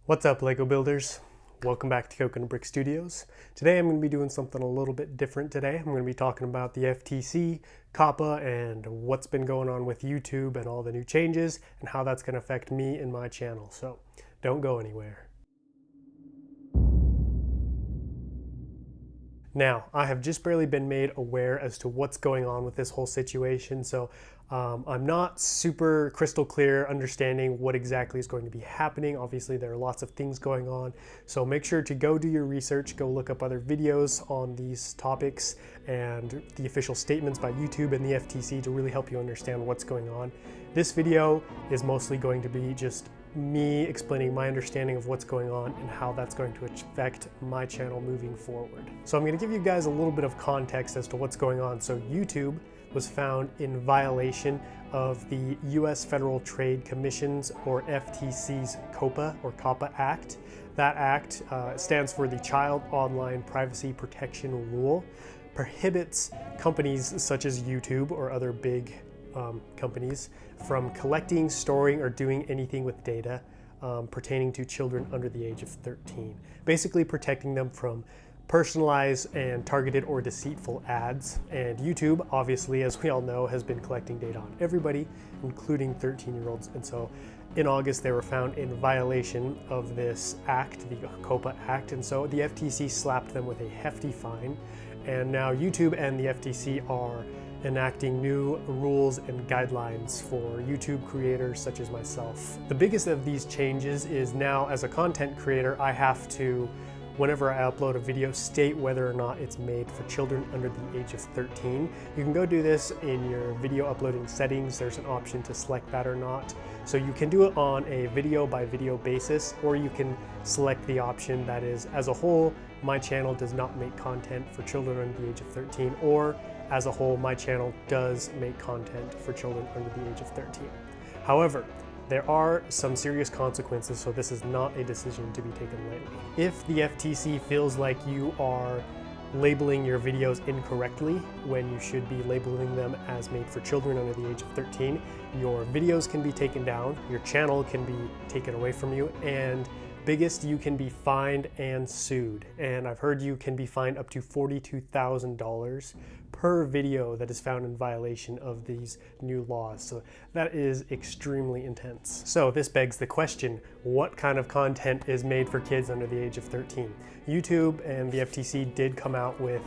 What's up, Lego builders? Welcome back to Coconut Brick Studios. Today I'm going to be doing something a little bit different today. I'm going to be talking about the FTC, COPPA, and what's been going on with YouTube and all the new changes and how that's going to affect me and my channel. So don't go anywhere. Now, I have just barely been made aware as to what's going on with this whole situation, so I'm not super crystal clear understanding what exactly is going to be happening. Obviously, there are lots of things going on, so make sure to go do your research, go look up other videos on these topics and the official statements by YouTube and the FTC to really help you understand what's going on. This video is mostly going to be just me explaining my understanding of what's going on and how that's going to affect my channel moving forward. So I'm going to give you guys a little bit of context as to what's going on. So YouTube was found in violation of the US Federal Trade Commission's or FTC's COPPA or COPPA Act. That act stands for the Child Online Privacy Protection Rule, prohibits companies such as YouTube or other big companies from collecting, storing, or doing anything with data pertaining to children under the age of 13. Basically protecting them from personalized and targeted or deceitful ads. And YouTube, obviously, as we all know, has been collecting data on everybody, including 13-year-olds. And so in August, they were found in violation of this act, the COPPA Act. And so the FTC slapped them with a hefty fine. And now YouTube and the FTC are enacting new rules and guidelines for YouTube creators such as myself. The biggest of these changes is now, as a content creator, I have to, whenever I upload a video, state whether or not it's made for children under the age of 13. You can go do this in your video uploading settings. There's an option to select that or not. So you can do it on a video by video basis, or you can select the option that is, as a whole, my channel does not make content for children under the age of 13, or as a whole, my channel does make content for children under the age of 13. However, there are some serious consequences, so this is not a decision to be taken lightly. If the FTC feels like you are labeling your videos incorrectly when you should be labeling them as made for children under the age of 13, your videos can be taken down, your channel can be taken away from you, and biggest, you can be fined and sued. And I've heard you can be fined up to $42,000 per video that is found in violation of these new laws. So that is extremely intense. So this begs the question, what kind of content is made for kids under the age of 13? YouTube and the FTC did come out with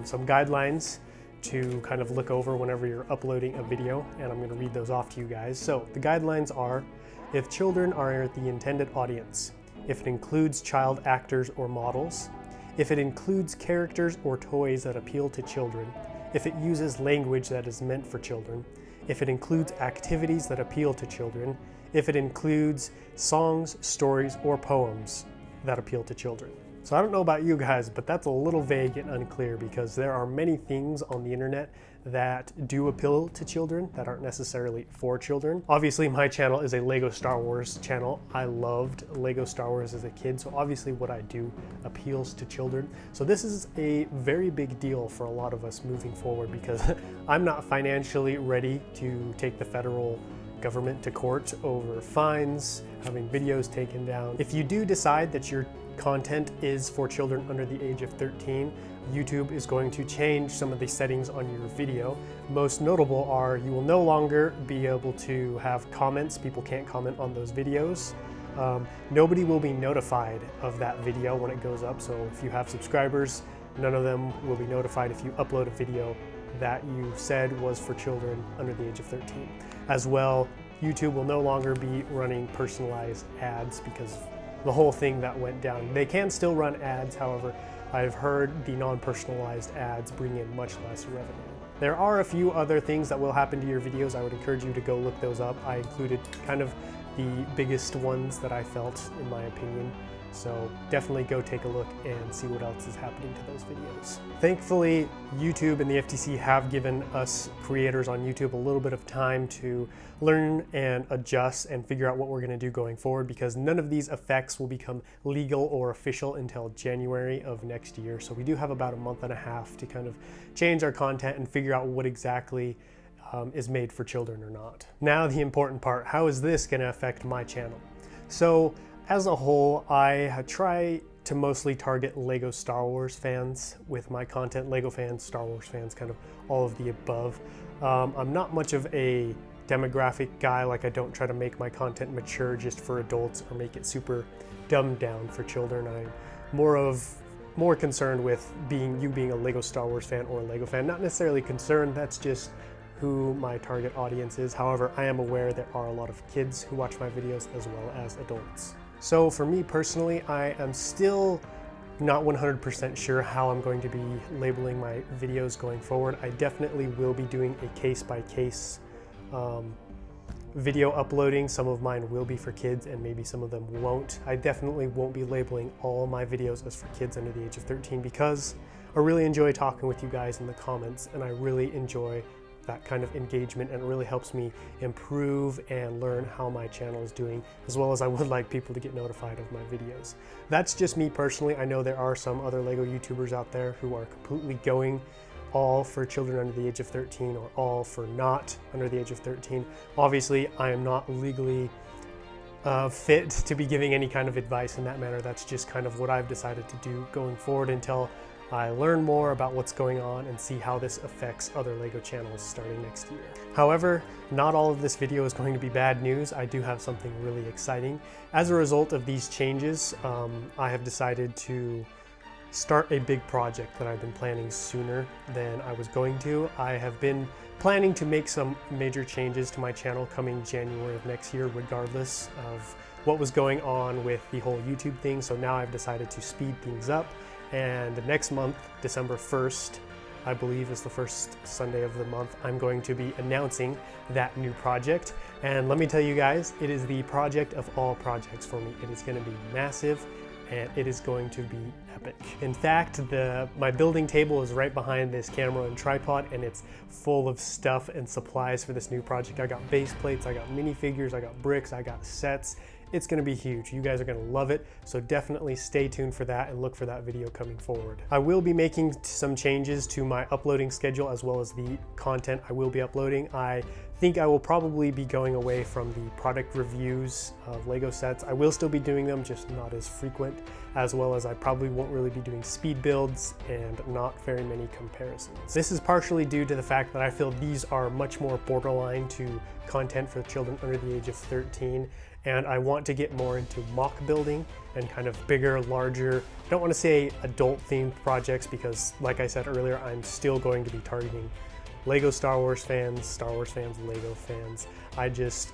some guidelines to kind of look over whenever you're uploading a video, and I'm going to read those off to you guys. So the guidelines are: if children are the intended audience, if it includes child actors or models, if it includes characters or toys that appeal to children, if it uses language that is meant for children, if it includes activities that appeal to children, if it includes songs, stories, or poems that appeal to children. So I don't know about you guys, but that's a little vague and unclear because there are many things on the internet that do appeal to children that aren't necessarily for children. Obviously, my channel is a Lego Star Wars channel. I loved Lego Star Wars as a kid, so obviously what I do appeals to children. So this is a very big deal for a lot of us moving forward because I'm not financially ready to take the federal government to court over fines, having videos taken down. If you do decide that your content is for children under the age of 13, YouTube is going to change some of the settings on your video. Most notable are you will no longer be able to have comments. People can't comment on those videos. Nobody will be notified of that video when it goes up. So if you have subscribers, none of them will be notified if you upload a video that you said was for children under the age of 13. As well, YouTube will no longer be running personalized ads because the whole thing that went down. They can still run ads, however, I've heard the non-personalized ads bring in much less revenue. There are a few other things that will happen to your videos. I would encourage you to go look those up. I included kind of the biggest ones that I felt, in my opinion. So definitely go take a look and see what else is happening to those videos. Thankfully, YouTube and the FTC have given us creators on YouTube a little bit of time to learn and adjust and figure out what we're going to do going forward, because none of these effects will become legal or official until January of next year. So we do have about a month and a half to kind of change our content and figure out what exactly is made for children or not. Now the important part, how is this going to affect my channel? So As a whole, I try to mostly target Lego Star Wars fans with my content. Lego fans, Star Wars fans, kind of all of the above. I'm not much of a demographic guy. Like, I don't try to make my content mature just for adults or make it super dumbed down for children. I'm more concerned with being a Lego Star Wars fan or a Lego fan. Not necessarily concerned, that's just who my target audience is. However, I am aware there are a lot of kids who watch my videos as well as adults. So for me personally, I am still not 100% sure how I'm going to be labeling my videos going forward. I definitely will be doing a case-by-case video uploading. Some of mine will be for kids and maybe some of them won't. I definitely won't be labeling all my videos as for kids under the age of 13 because I really enjoy talking with you guys in the comments, and I really enjoy that kind of engagement, and it really helps me improve and learn how my channel is doing, as well as I would like people to get notified of my videos. That's just me personally. I know there are some other Lego YouTubers out there who are completely going all for children under the age of 13 or all for not under the age of 13. Obviously, I am not legally fit to be giving any kind of advice in that manner. That's just kind of what I've decided to do going forward until I learn more about what's going on and see how this affects other Lego channels starting next year. However, not all of this video is going to be bad news. I do have something really exciting. As a result of these changes, I have decided to start a big project that I've been planning sooner than I was going to. I have been planning to make some major changes to my channel coming January of next year, regardless of what was going on with the whole YouTube thing. So now I've decided to speed things up. And next month, December 1st, I believe is the first Sunday of the month, I'm going to be announcing that new project. And let me tell you guys, it is the project of all projects for me. It is going to be massive and it is going to be epic. In fact, my building table is right behind this camera and tripod, and it's full of stuff and supplies for this new project. I got base plates, I got minifigures, I got bricks, I got sets. It's gonna be huge. You guys are gonna love it. So definitely stay tuned for that and look for that video coming forward. I will be making some changes to my uploading schedule as well as the content I will be uploading. I think I will probably be going away from the product reviews of Lego sets. I will still be doing them, just not as frequent, as well as I probably won't really be doing speed builds and not very many comparisons. This is partially due to the fact that I feel these are much more borderline to content for children under the age of 13. And I want to get more into mock building and kind of bigger, larger, I don't want to say adult themed projects because, like I said earlier, I'm still going to be targeting Lego Star Wars fans, Lego fans. I just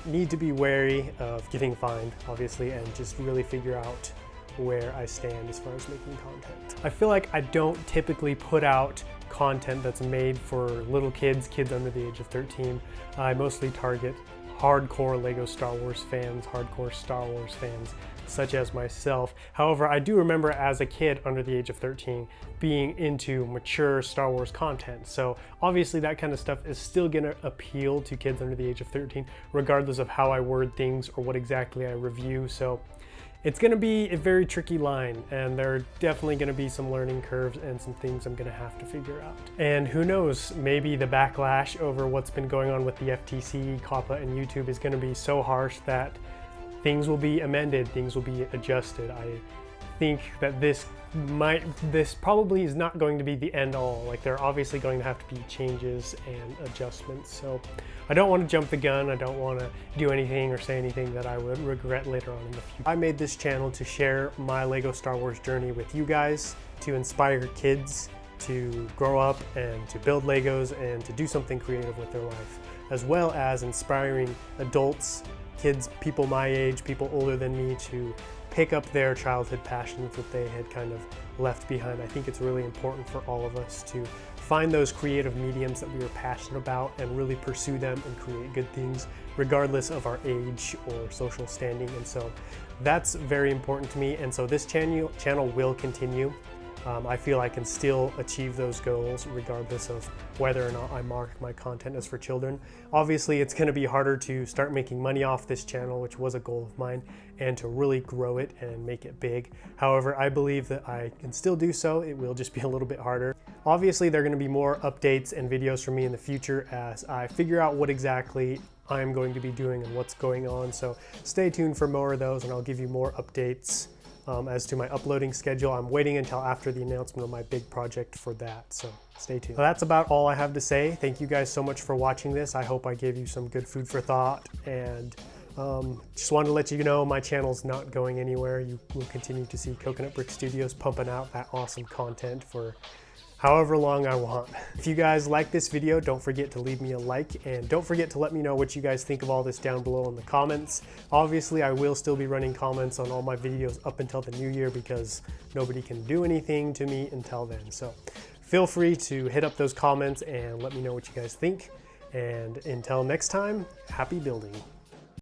need to be wary of getting fined, obviously, and just really figure out where I stand as far as making content. I feel like I don't typically put out content that's made for little kids under the age of 13. I mostly target hardcore Lego Star Wars fans, hardcore Star Wars fans, such as myself. However, I do remember as a kid under the age of 13 being into mature Star Wars content. So obviously that kind of stuff is still gonna appeal to kids under the age of 13, regardless of how I word things or what exactly I review. So it's gonna be a very tricky line, and there are definitely gonna be some learning curves and some things I'm gonna have to figure out. And who knows, maybe the backlash over what's been going on with the FTC, COPPA, and YouTube is gonna be so harsh that things will be amended, things will be adjusted. I think that this probably is not going to be the end all. Like, there are obviously going to have to be changes and adjustments. So I don't want to jump the gun. I don't want to do anything or say anything that I would regret later on in the future. I made this channel to share my Lego Star Wars journey with you guys, to inspire kids to grow up and to build Legos and to do something creative with their life, as well as inspiring adults, kids, people my age, people older than me, to pick up their childhood passions that they had kind of left behind. I think it's really important for all of us to find those creative mediums that we are passionate about and really pursue them and create good things regardless of our age or social standing. And so that's very important to me. And so this channel will continue. I feel I can still achieve those goals regardless of whether or not I mark my content as for children. Obviously, it's going to be harder to start making money off this channel, which was a goal of mine, and to really grow it and make it big. However, I believe that I can still do so. It will just be a little bit harder. Obviously, there are going to be more updates and videos from me in the future as I figure out what exactly I'm going to be doing and what's going on. So stay tuned for more of those, and I'll give you more updates as to my uploading schedule. I'm waiting until after the announcement of my big project for that, so stay tuned. Well, that's about all I have to say. Thank you guys so much for watching this. I hope I gave you some good food for thought, and just wanted to let you know my channel's not going anywhere. You will continue to see Coconut Brick Studios pumping out that awesome content for however long I want. If you guys like this video, don't forget to leave me a like, and don't forget to let me know what you guys think of all this down below in the comments. Obviously, I will still be running comments on all my videos up until the new year because nobody can do anything to me until then. So feel free to hit up those comments and let me know what you guys think. And until next time, happy building.